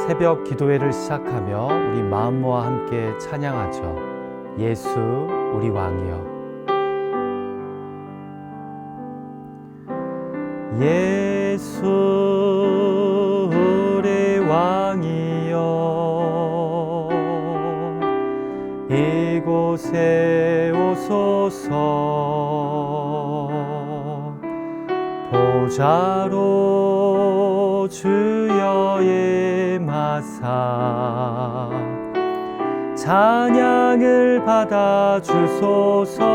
새벽 기도회를 시작하며 우리 마음 모아 함께 찬양하죠. 예수 우리 왕이여. 예수 우리 왕이여, 이곳에 오소서. 보좌로 주여 임하사 찬양을 받아 주소서.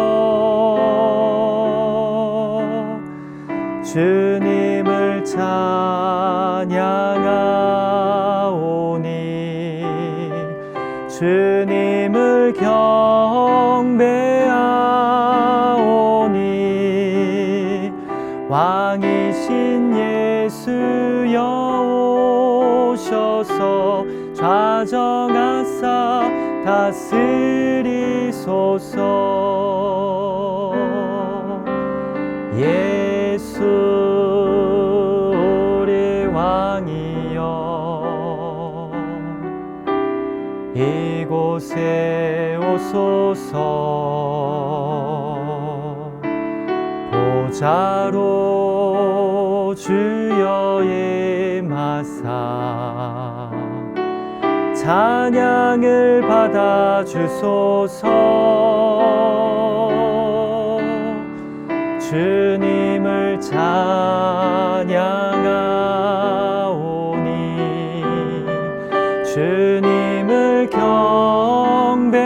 주님을 찬양하오니 주님을 경배하오니 왕이신 예수여 오셔서 좌정하사 다스리소서. 예수 우리 왕이여, 이곳에 오소서. 보좌로 주여 임하사 찬양을 받아 주소서. 주님을 찬양하오니 주님을 경배하오니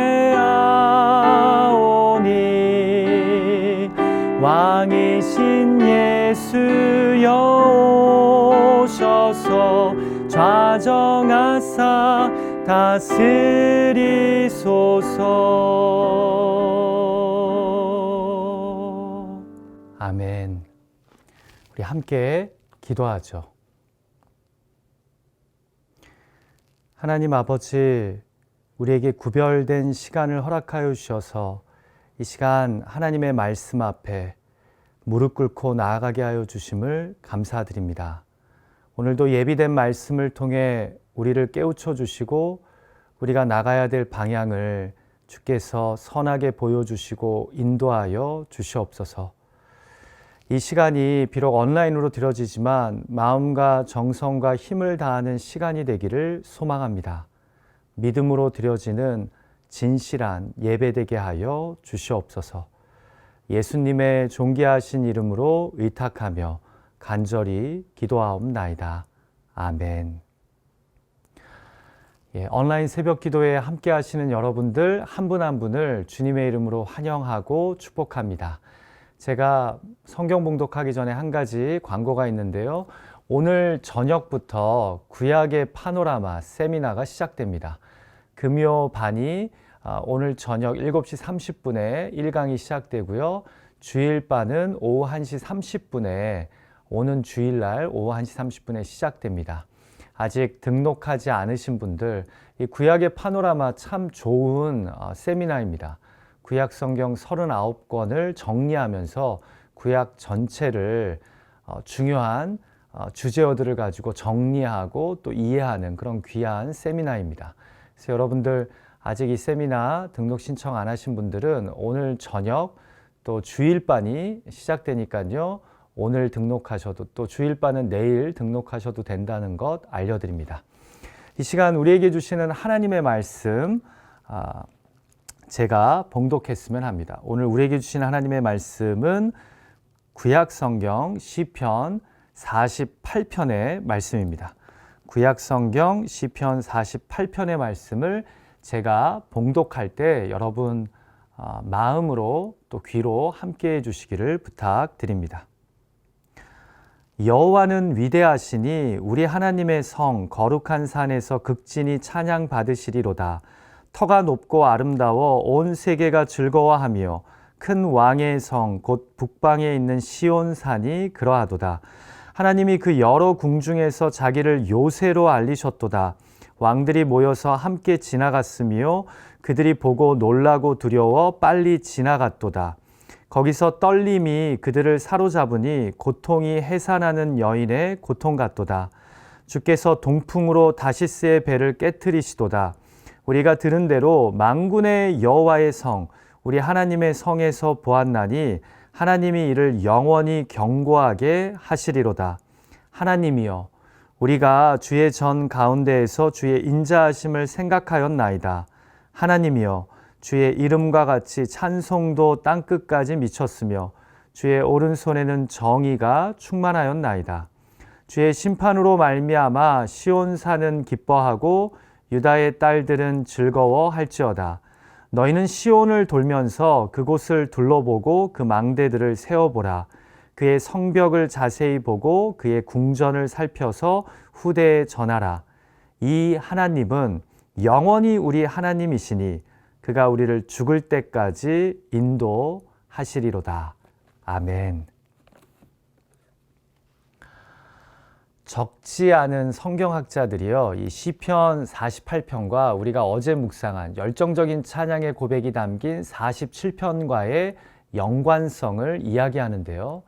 왕이신 예수여 오셔서 좌정하사 다스리소서. 아멘. 우리 함께 기도하죠. 하나님 아버지, 우리에게 구별된 시간을 허락하여 주셔서 이 시간 하나님의 말씀 앞에 무릎 꿇고 나아가게 하여 주심을 감사드립니다. 오늘도 예비된 말씀을 통해 우리를 깨우쳐 주시고 우리가 나가야 될 방향을 주께서 선하게 보여주시고 인도하여 주시옵소서. 이 시간이 비록 온라인으로 드려지지만 마음과 정성과 힘을 다하는 시간이 되기를 소망합니다. 믿음으로 드려지는 진실한 예배되게 하여 주시옵소서. 예수님의 존귀하신 이름으로 의탁하며 간절히 기도하옵나이다. 아멘. 온라인 새벽 기도에 함께 하시는 여러분들 한 분 한 분을 주님의 이름으로 환영하고 축복합니다. 제가 성경 봉독하기 전에 한 가지 광고가 있는데요. 오늘 저녁부터 구약의 파노라마 세미나가 시작됩니다. 금요 반이 오늘 저녁 7시 30분에 1강이 시작되고요. 주일반은 오후 1시 30분에 오는 주일날 오후 1시 30분에 시작됩니다. 아직 등록하지 않으신 분들, 이 구약의 파노라마 참 좋은 세미나입니다. 구약 성경 39권을 정리하면서 구약 전체를 중요한 주제어들을 가지고 정리하고 또 이해하는 그런 귀한 세미나입니다. 그래서 여러분들 아직 이 세미나 등록 신청 안 하신 분들은 오늘 저녁 또 주일반이 시작되니까요. 오늘 등록하셔도 또 주일반은 내일 등록하셔도 된다는 것 알려드립니다. 이 시간 우리에게 주시는 하나님의 말씀 제가 봉독했으면 합니다. 오늘 우리에게 주신 하나님의 말씀은 구약 성경 시편 48편의 말씀입니다. 구약 성경 시편 48편의 말씀을 제가 봉독할 때 여러분 마음으로 또 귀로 함께 해 주시기를 부탁드립니다. 여호와는 위대하시니 우리 하나님의 성 거룩한 산에서 극진히 찬양 받으시리로다. 터가 높고 아름다워 온 세계가 즐거워하며 큰 왕의 성 곧 북방에 있는 시온산이 그러하도다. 하나님이 그 여러 궁중에서 자기를 요새로 알리셨도다. 왕들이 모여서 함께 지나갔으며 그들이 보고 놀라고 두려워 빨리 지나갔도다. 거기서 떨림이 그들을 사로잡으니 고통이 해산하는 여인의 고통 같도다. 주께서 동풍으로 다시스의 배를 깨트리시도다. 우리가 들은 대로 만군의 여호와의 성, 우리 하나님의 성에서 보았나니 하나님이 이를 영원히 경고하게 하시리로다. 하나님이여, 우리가 주의 전 가운데에서 주의 인자하심을 생각하였나이다. 하나님이여, 주의 이름과 같이 찬송도 땅끝까지 미쳤으며 주의 오른손에는 정의가 충만하였나이다. 주의 심판으로 말미암아 시온산은 기뻐하고 유다의 딸들은 즐거워할지어다. 너희는 시온을 돌면서 그곳을 둘러보고 그 망대들을 세어보라. 그의 성벽을 자세히 보고 그의 궁전을 살펴서 후대에 전하라. 이 하나님은 영원히 우리 하나님이시니 그가 우리를 죽을 때까지 인도하시리로다. 아멘. 적지 않은 성경학자들이요, 이 시편 48편과 우리가 어제 묵상한 열정적인 찬양의 고백이 담긴 47편과의 연관성을 이야기하는데요.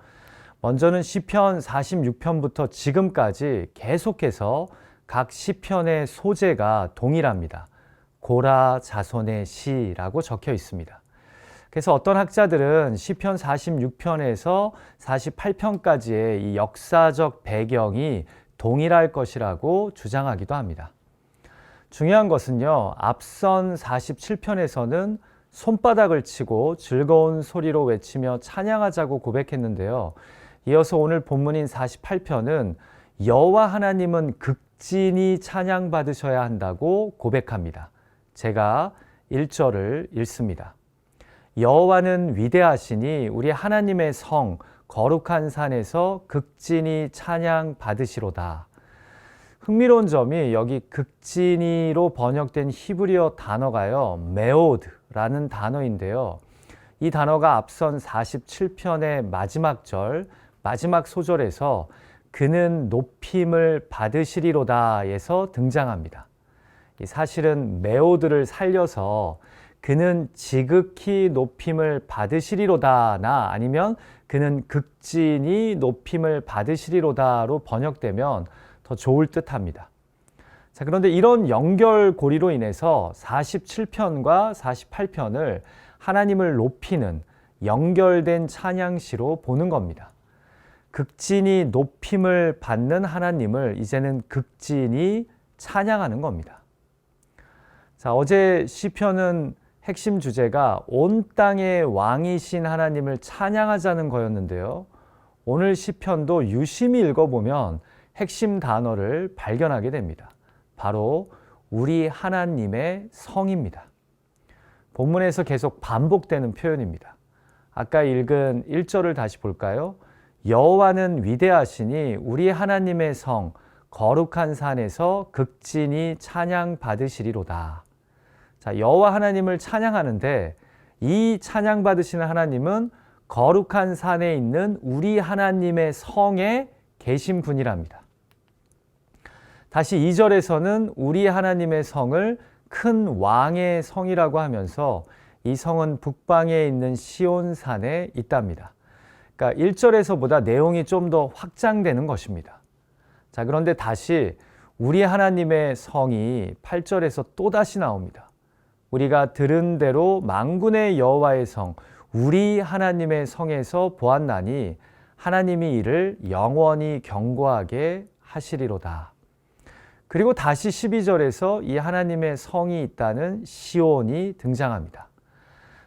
먼저는 시편 46편부터 지금까지 계속해서 각 시편의 소재가 동일합니다. 고라 자손의 시라고 적혀 있습니다. 그래서 어떤 학자들은 시편 46편에서 48편까지의 이 역사적 배경이 동일할 것이라고 주장하기도 합니다. 중요한 것은요, 앞선 47편에서는 손바닥을 치고 즐거운 소리로 외치며 찬양하자고 고백했는데요. 이어서 오늘 본문인 48편은 여호와 하나님은 극진히 찬양받으셔야 한다고 고백합니다. 제가 1절을 읽습니다. 여호와는 위대하시니 우리 하나님의 성 거룩한 산에서 극진히 찬양 받으시로다. 흥미로운 점이 여기 극진히로 번역된 히브리어 단어가요, 메오드라는 단어인데요. 이 단어가 앞선 47편의 마지막 절, 마지막 소절에서 그는 높임을 받으시리로다에서 등장합니다. 사실은 메오드를 살려서 그는 지극히 높임을 받으시리로다나 아니면 그는 극진히 높임을 받으시리로다로 번역되면 더 좋을 듯합니다. 자, 그런데 이런 연결고리로 인해서 47편과 48편을 하나님을 높이는 연결된 찬양시로 보는 겁니다. 극진히 높임을 받는 하나님을 이제는 극진히 찬양하는 겁니다. 자, 어제 시편은 핵심 주제가 온 땅의 왕이신 하나님을 찬양하자는 거였는데요. 오늘 시편도 유심히 읽어보면 핵심 단어를 발견하게 됩니다. 바로 우리 하나님의 성입니다. 본문에서 계속 반복되는 표현입니다. 아까 읽은 1절을 다시 볼까요? 여호와는 위대하시니 우리 하나님의 성 거룩한 산에서 극진히 찬양 받으시리로다. 자, 여호와 하나님을 찬양하는데 이 찬양 받으시는 하나님은 거룩한 산에 있는 우리 하나님의 성에 계신 분이랍니다. 다시 2절에서는 우리 하나님의 성을 큰 왕의 성이라고 하면서 이 성은 북방에 있는 시온산에 있답니다. 그러니까 1절에서보다 내용이 좀 더 확장되는 것입니다. 자, 그런데 다시 우리 하나님의 성이 8절에서 또다시 나옵니다. 우리가 들은 대로 만군의 여호와의 성, 우리 하나님의 성에서 보았나니 하나님이 이를 영원히 경고하게 하시리로다. 그리고 다시 12절에서 이 하나님의 성이 있다는 시온이 등장합니다.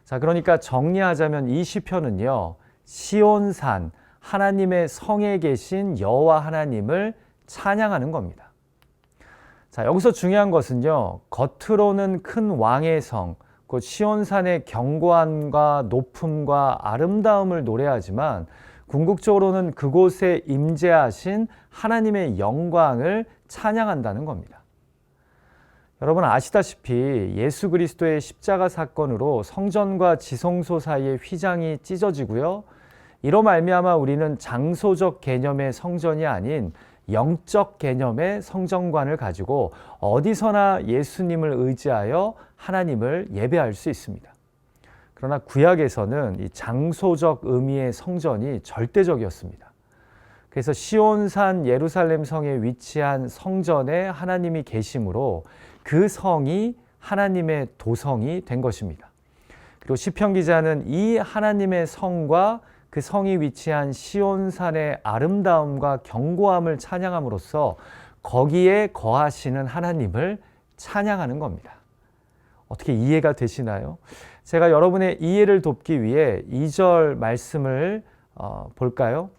자, 그러니까 정리하자면 이 시편은요, 시온산, 하나님의 성에 계신 여호와 하나님을 찬양하는 겁니다. 자, 여기서 중요한 것은요, 겉으로는 큰 왕의 성, 곧 시온산의 견고함과 높음과 아름다움을 노래하지만 궁극적으로는 그곳에 임재하신 하나님의 영광을 찬양한다는 겁니다. 여러분 아시다시피 예수 그리스도의 십자가 사건으로 성전과 지성소 사이의 휘장이 찢어지고요. 이로 말미암아 우리는 장소적 개념의 성전이 아닌 영적 개념의 성전관을 가지고 어디서나 예수님을 의지하여 하나님을 예배할 수 있습니다. 그러나 구약에서는 이 장소적 의미의 성전이 절대적이었습니다. 그래서 시온산 예루살렘 성에 위치한 성전에 하나님이 계심으로 그 성이 하나님의 도성이 된 것입니다. 그리고 시편 기자는 이 하나님의 성과 그 성이 위치한 시온산의 아름다움과 견고함을 찬양함으로써 거기에 거하시는 하나님을 찬양하는 겁니다. 어떻게 이해가 되시나요? 제가 여러분의 이해를 돕기 위해 2절 말씀을 볼까요?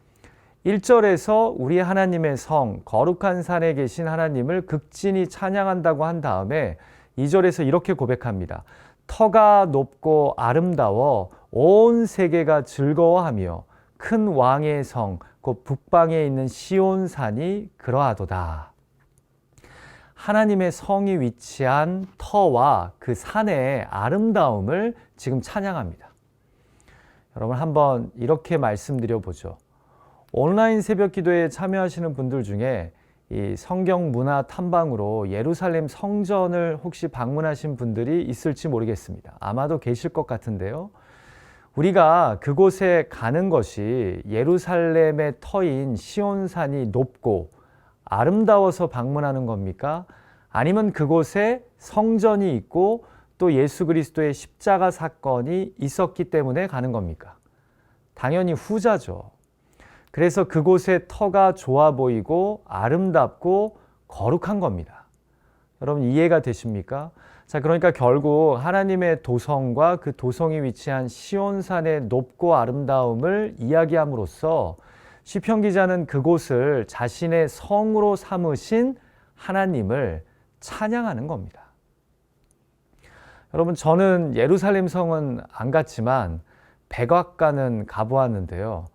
1절에서 우리 하나님의 성, 거룩한 산에 계신 하나님을 극진히 찬양한다고 한 다음에 2절에서 이렇게 고백합니다. 터가 높고 아름다워 온 세계가 즐거워하며 큰 왕의 성, 곧 북방에 있는 시온산이 그러하도다. 하나님의 성이 위치한 터와 그 산의 아름다움을 지금 찬양합니다. 여러분 한번 이렇게 말씀드려 보죠. 온라인 새벽 기도에 참여하시는 분들 중에 이 성경 문화 탐방으로 예루살렘 성전을 혹시 방문하신 분들이 있을지 모르겠습니다. 아마도 계실 것 같은데요. 우리가 그곳에 가는 것이 예루살렘의 터인 시온산이 높고 아름다워서 방문하는 겁니까? 아니면 그곳에 성전이 있고 또 예수 그리스도의 십자가 사건이 있었기 때문에 가는 겁니까? 당연히 후자죠. 그래서 그곳의 터가 좋아 보이고 아름답고 거룩한 겁니다. 여러분 이해가 되십니까? 자, 그러니까 결국 하나님의 도성과 그 도성이 위치한 시온산의 높고 아름다움을 이야기함으로써 시편 기자는 그곳을 자신의 성으로 삼으신 하나님을 찬양하는 겁니다. 여러분 저는 예루살렘 성은 안 갔지만 백악관은 가보았는데요.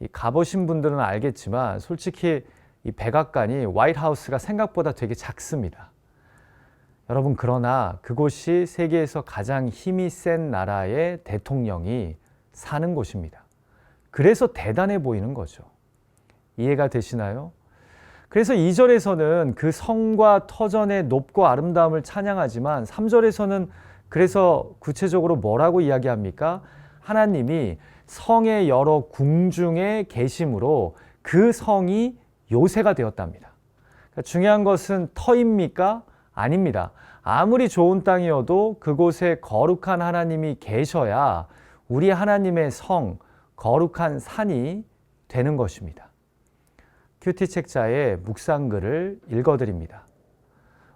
이 가보신 분들은 알겠지만 솔직히 이 백악관이 화이트하우스가 생각보다 되게 작습니다. 여러분 그러나 그곳이 세계에서 가장 힘이 센 나라의 대통령이 사는 곳입니다. 그래서 대단해 보이는 거죠. 이해가 되시나요? 그래서 2절에서는 그 성과 터전의 높고 아름다움을 찬양하지만 3절에서는 그래서 구체적으로 뭐라고 이야기합니까? 하나님이 성의 여러 궁중에 계심으로 그 성이 요새가 되었답니다. 그러니까 중요한 것은 터입니까? 아닙니다. 아무리 좋은 땅이어도 그곳에 거룩한 하나님이 계셔야 우리 하나님의 성, 거룩한 산이 되는 것입니다. 큐티 책자의 묵상글을 읽어드립니다.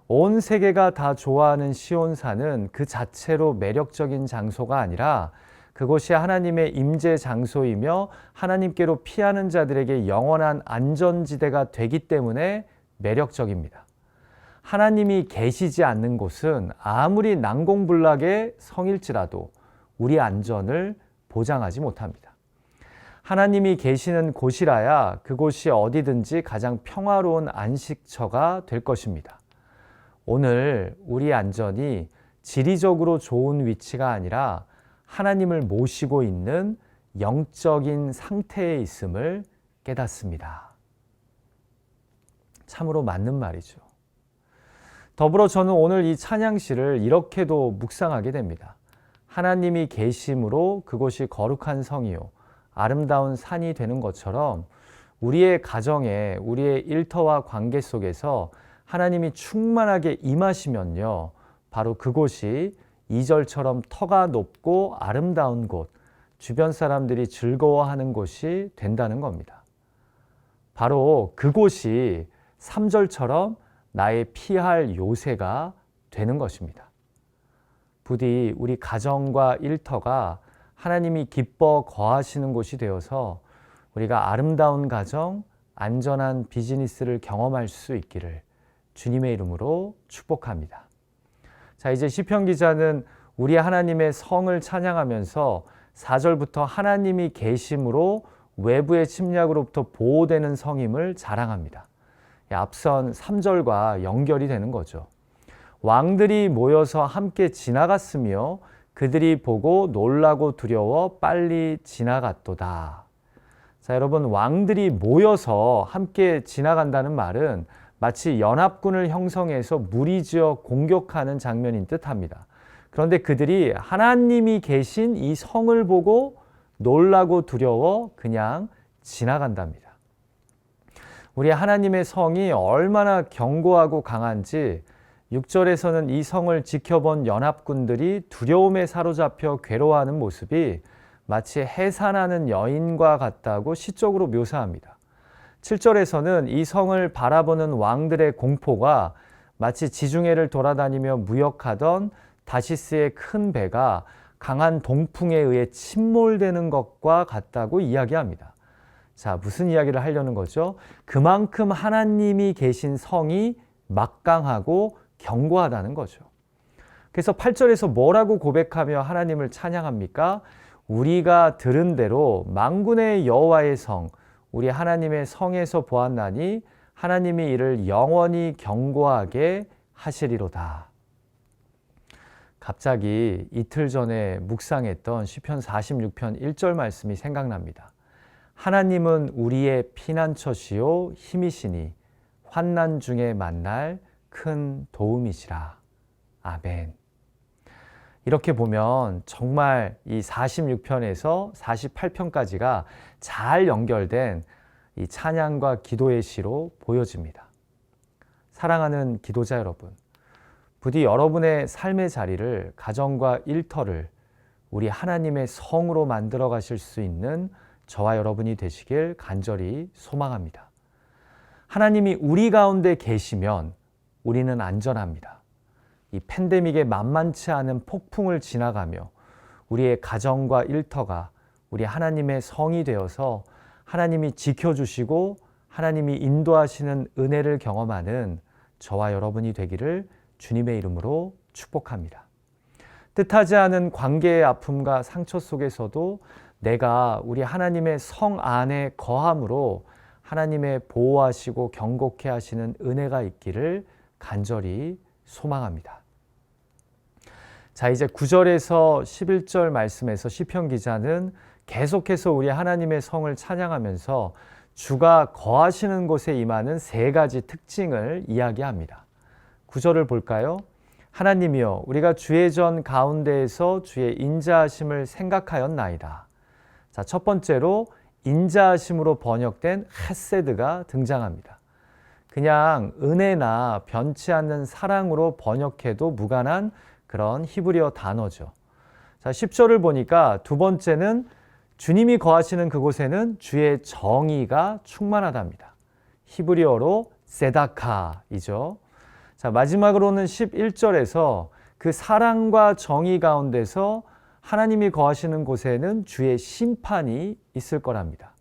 온 세계가 다 좋아하는 시온산은 그 자체로 매력적인 장소가 아니라 그곳이 하나님의 임재 장소이며 하나님께로 피하는 자들에게 영원한 안전지대가 되기 때문에 매력적입니다. 하나님이 계시지 않는 곳은 아무리 난공불락의 성일지라도 우리 안전을 보장하지 못합니다. 하나님이 계시는 곳이라야 그곳이 어디든지 가장 평화로운 안식처가 될 것입니다. 오늘 우리 안전이 지리적으로 좋은 위치가 아니라 하나님을 모시고 있는 영적인 상태에 있음을 깨닫습니다. 참으로 맞는 말이죠. 더불어 저는 오늘 이 찬양시를 이렇게도 묵상하게 됩니다. 하나님이 계심으로 그곳이 거룩한 성이요 아름다운 산이 되는 것처럼 우리의 가정에 우리의 일터와 관계 속에서 하나님이 충만하게 임하시면요 바로 그곳이 2절처럼 터가 높고 아름다운 곳, 주변 사람들이 즐거워하는 곳이 된다는 겁니다. 바로 그곳이 3절처럼 나의 피할 요새가 되는 것입니다. 부디 우리 가정과 일터가 하나님이 기뻐 거하시는 곳이 되어서 우리가 아름다운 가정, 안전한 비즈니스를 경험할 수 있기를 주님의 이름으로 축복합니다. 자, 이제 시편 기자는 우리 하나님의 성을 찬양하면서 4절부터 하나님이 계심으로 외부의 침략으로부터 보호되는 성임을 자랑합니다. 앞선 3절과 연결이 되는 거죠. 왕들이 모여서 함께 지나갔으며 그들이 보고 놀라고 두려워 빨리 지나갔도다. 자, 여러분 왕들이 모여서 함께 지나간다는 말은 마치 연합군을 형성해서 무리지어 공격하는 장면인 듯합니다. 그런데 그들이 하나님이 계신 이 성을 보고 놀라고 두려워 그냥 지나간답니다. 우리 하나님의 성이 얼마나 견고하고 강한지 6절에서는 이 성을 지켜본 연합군들이 두려움에 사로잡혀 괴로워하는 모습이 마치 해산하는 여인과 같다고 시적으로 묘사합니다. 7절에서는 이 성을 바라보는 왕들의 공포가 마치 지중해를 돌아다니며 무역하던 다시스의 큰 배가 강한 동풍에 의해 침몰되는 것과 같다고 이야기합니다. 자, 무슨 이야기를 하려는 거죠? 그만큼 하나님이 계신 성이 막강하고 견고하다는 거죠. 그래서 8절에서 뭐라고 고백하며 하나님을 찬양합니까? 우리가 들은 대로 만군의 여호와의 성, 우리 하나님의 성에서 보았나니 하나님이 이를 영원히 견고하게 하시리로다. 갑자기 이틀 전에 묵상했던 시편 46편 1절 말씀이 생각납니다. 하나님은 우리의 피난처시요 힘이시니 환난 중에 만날 큰 도움이시라. 아멘. 이렇게 보면 정말 이 46편에서 48편까지가 잘 연결된 이 찬양과 기도의 시로 보여집니다. 사랑하는 기도자 여러분, 부디 여러분의 삶의 자리를, 가정과 일터를 우리 하나님의 성으로 만들어 가실 수 있는 저와 여러분이 되시길 간절히 소망합니다. 하나님이 우리 가운데 계시면 우리는 안전합니다. 이 팬데믹의 만만치 않은 폭풍을 지나가며 우리의 가정과 일터가 우리 하나님의 성이 되어서 하나님이 지켜주시고 하나님이 인도하시는 은혜를 경험하는 저와 여러분이 되기를 주님의 이름으로 축복합니다. 뜻하지 않은 관계의 아픔과 상처 속에서도 내가 우리 하나님의 성 안에 거함으로 하나님의 보호하시고 경고케 하시는 은혜가 있기를 간절히 소망합니다. 자, 이제 9절에서 11절 말씀에서 시편 기자는 계속해서 우리 하나님의 성을 찬양하면서 주가 거하시는 곳에 임하는 세 가지 특징을 이야기합니다. 9절을 볼까요? 하나님이여, 우리가 주의 전 가운데에서 주의 인자하심을 생각하였나이다. 자, 첫 번째로 인자하심으로 번역된 헤세드가 등장합니다. 그냥 은혜나 변치 않는 사랑으로 번역해도 무관한 그런 히브리어 단어죠. 자, 10절을 보니까 두 번째는 주님이 거하시는 그곳에는 주의 정의가 충만하답니다. 히브리어로 세다카이죠. 자, 마지막으로는 11절에서 그 사랑과 정의 가운데서 하나님이 거하시는 곳에는 주의 심판이 있을 거랍니다.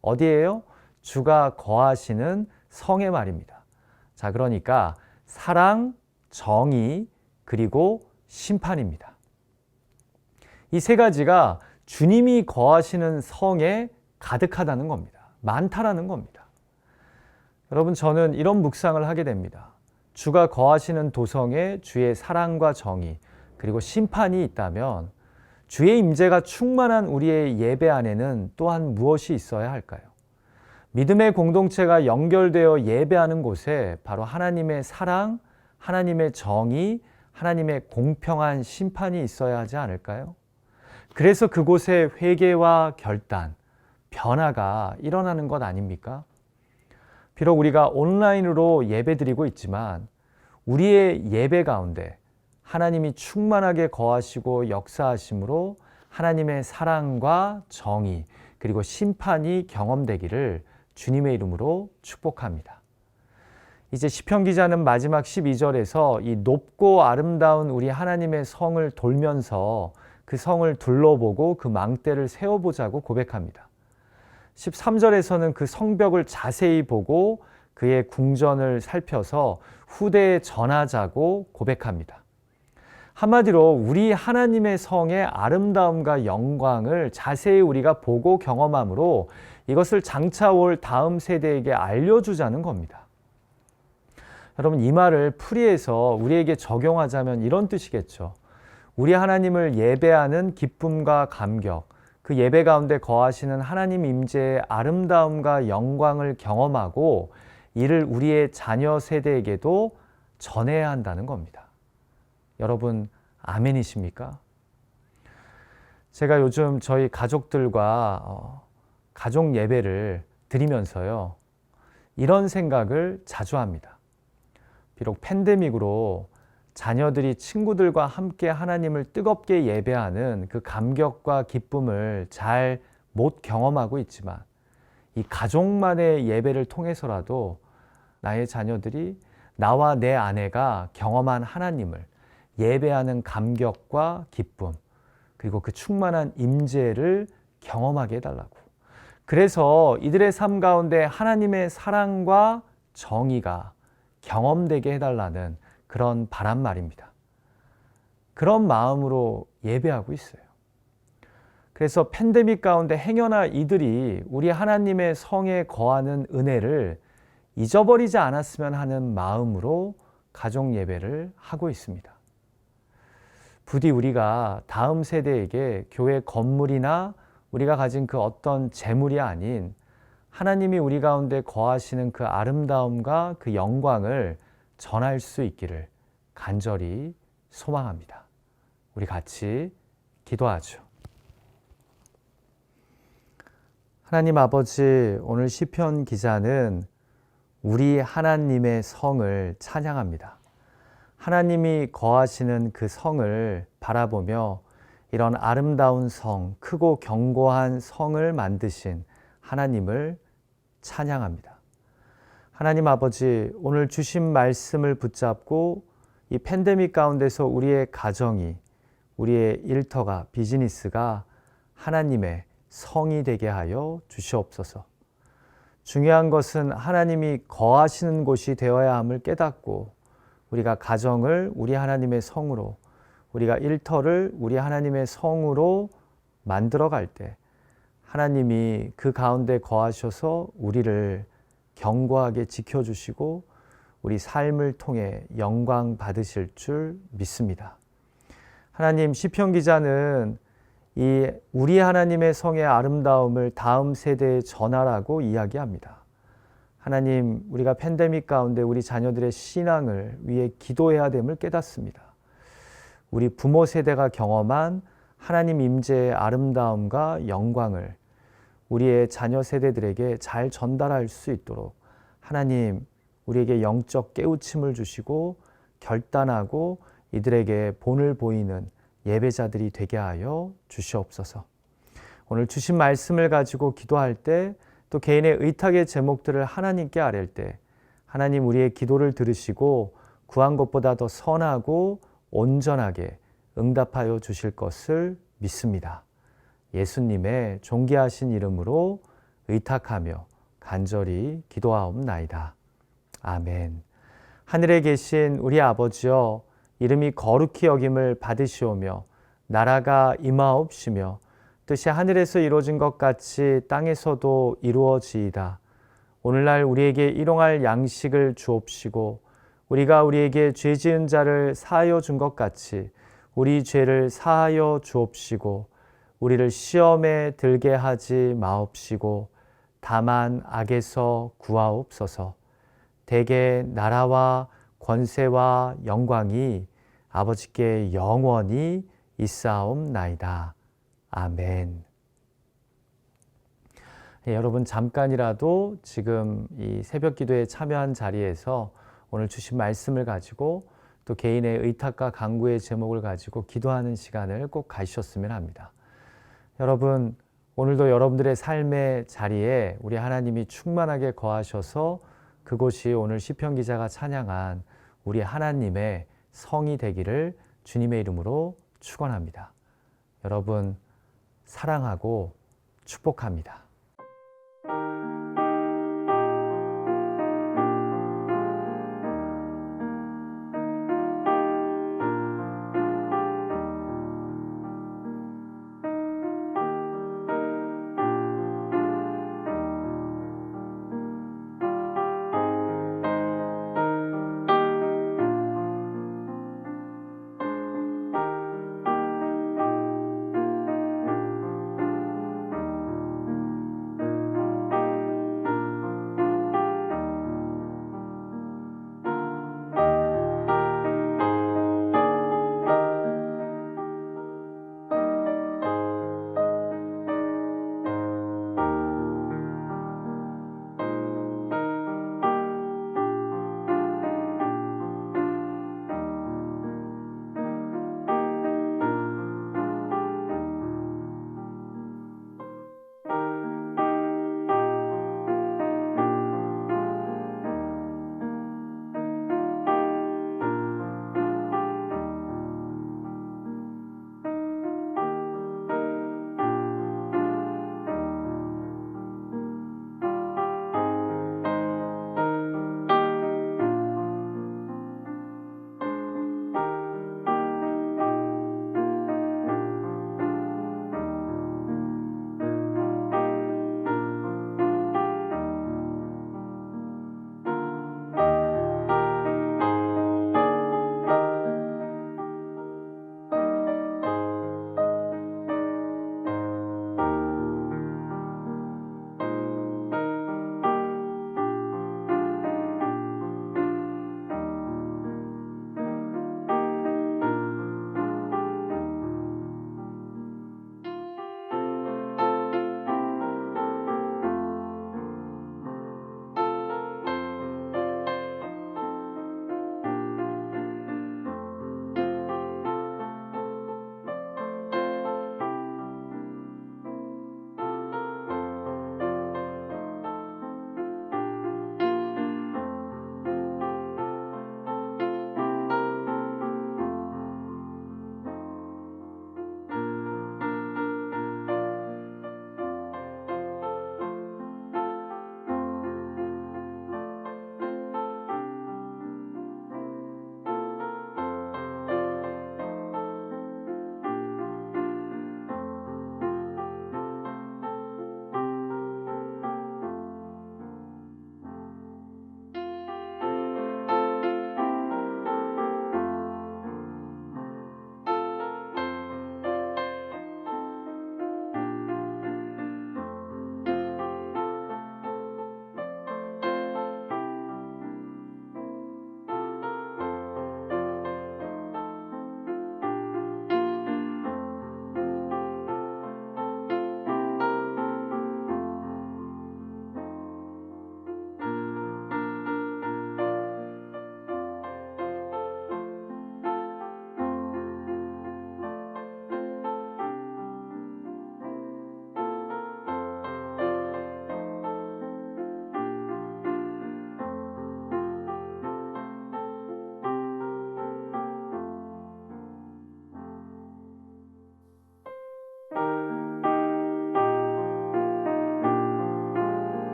어디예요? 주가 거하시는 성의 말입니다. 자, 그러니까 사랑, 정의, 그리고 심판입니다. 이 세 가지가 주님이 거하시는 성에 가득하다는 겁니다. 많다라는 겁니다. 여러분, 저는 이런 묵상을 하게 됩니다. 주가 거하시는 도성에 주의 사랑과 정의, 그리고 심판이 있다면 주의 임재가 충만한 우리의 예배 안에는 또한 무엇이 있어야 할까요? 믿음의 공동체가 연결되어 예배하는 곳에 바로 하나님의 사랑, 하나님의 정의, 하나님의 공평한 심판이 있어야 하지 않을까요? 그래서 그곳에 회개와 결단, 변화가 일어나는 것 아닙니까? 비록 우리가 온라인으로 예배드리고 있지만 우리의 예배 가운데 하나님이 충만하게 거하시고 역사하심으로 하나님의 사랑과 정의 그리고 심판이 경험되기를 주님의 이름으로 축복합니다. 이제 시편 기자는 마지막 12절에서 이 높고 아름다운 우리 하나님의 성을 돌면서 그 성을 둘러보고 그 망대를 세워보자고 고백합니다. 13절에서는 그 성벽을 자세히 보고 그의 궁전을 살펴서 후대에 전하자고 고백합니다. 한마디로 우리 하나님의 성의 아름다움과 영광을 자세히 우리가 보고 경험함으로 이것을 장차 올 다음 세대에게 알려주자는 겁니다. 여러분, 이 말을 풀이해서 우리에게 적용하자면 이런 뜻이겠죠. 우리 하나님을 예배하는 기쁨과 감격, 그 예배 가운데 거하시는 하나님 임재의 아름다움과 영광을 경험하고 이를 우리의 자녀 세대에게도 전해야 한다는 겁니다. 여러분, 아멘이십니까? 제가 요즘 저희 가족들과 가족 예배를 드리면서요, 이런 생각을 자주 합니다. 비록 팬데믹으로 자녀들이 친구들과 함께 하나님을 뜨겁게 예배하는 그 감격과 기쁨을 잘 못 경험하고 있지만 이 가족만의 예배를 통해서라도 나의 자녀들이 나와 내 아내가 경험한 하나님을 예배하는 감격과 기쁨 그리고 그 충만한 임재를 경험하게 해달라고. 그래서 이들의 삶 가운데 하나님의 사랑과 정의가 경험되게 해달라는 그런 바람 말입니다. 그런 마음으로 예배하고 있어요. 그래서 팬데믹 가운데 행여나 이들이 우리 하나님의 성에 거하는 은혜를 잊어버리지 않았으면 하는 마음으로 가족 예배를 하고 있습니다. 부디 우리가 다음 세대에게 교회 건물이나 우리가 가진 그 어떤 재물이 아닌 하나님이 우리 가운데 거하시는 그 아름다움과 그 영광을 전할 수 있기를 간절히 소망합니다. 우리 같이 기도하죠. 하나님 아버지, 오늘 시편 기자는 우리 하나님의 성을 찬양합니다. 하나님이 거하시는 그 성을 바라보며 이런 아름다운 성, 크고 견고한 성을 만드신 하나님을 찬양합니다. 하나님 아버지, 오늘 주신 말씀을 붙잡고 이 팬데믹 가운데서 우리의 가정이, 우리의 일터가, 비즈니스가 하나님의 성이 되게 하여 주시옵소서. 중요한 것은 하나님이 거하시는 곳이 되어야 함을 깨닫고 우리가 가정을 우리 하나님의 성으로, 우리가 일터를 우리 하나님의 성으로 만들어 갈 때 하나님이 그 가운데 거하셔서 우리를 견고하게 지켜주시고 우리 삶을 통해 영광 받으실 줄 믿습니다. 하나님, 시편 기자는 이 우리 하나님의 성의 아름다움을 다음 세대에 전하라고 이야기합니다. 하나님, 우리가 팬데믹 가운데 우리 자녀들의 신앙을 위해 기도해야 됨을 깨닫습니다. 우리 부모 세대가 경험한 하나님 임재의 아름다움과 영광을 우리의 자녀 세대들에게 잘 전달할 수 있도록 하나님, 우리에게 영적 깨우침을 주시고 결단하고 이들에게 본을 보이는 예배자들이 되게 하여 주시옵소서. 오늘 주신 말씀을 가지고 기도할 때 또 개인의 의탁의 제목들을 하나님께 아랠 때 하나님 우리의 기도를 들으시고 구한 것보다 더 선하고 온전하게 응답하여 주실 것을 믿습니다. 예수님의 존귀하신 이름으로 의탁하며 간절히 기도하옵나이다. 아멘. 하늘에 계신 우리 아버지여, 이름이 거룩히 여김을 받으시오며 나라가 임하옵시며 뜻이 하늘에서 이루어진 것 같이 땅에서도 이루어지이다. 오늘날 우리에게 일용할 양식을 주옵시고 우리가 우리에게 죄 지은 자를 사하여 준 것 같이 우리 죄를 사하여 주옵시고 우리를 시험에 들게 하지 마옵시고 다만 악에서 구하옵소서. 대개 나라와 권세와 영광이 아버지께 영원히 있사옵나이다. 아멘. 여러분, 잠깐이라도 지금 이 새벽 기도에 참여한 자리에서 오늘 주신 말씀을 가지고 또 개인의 의탁과 간구의 제목을 가지고 기도하는 시간을 꼭 가지셨으면 합니다. 여러분, 오늘도 여러분들의 삶의 자리에 우리 하나님이 충만하게 거하셔서 그곳이 오늘 시편 기자가 찬양한 우리 하나님의 성이 되기를 주님의 이름으로 축원합니다. 여러분, 사랑하고 축복합니다.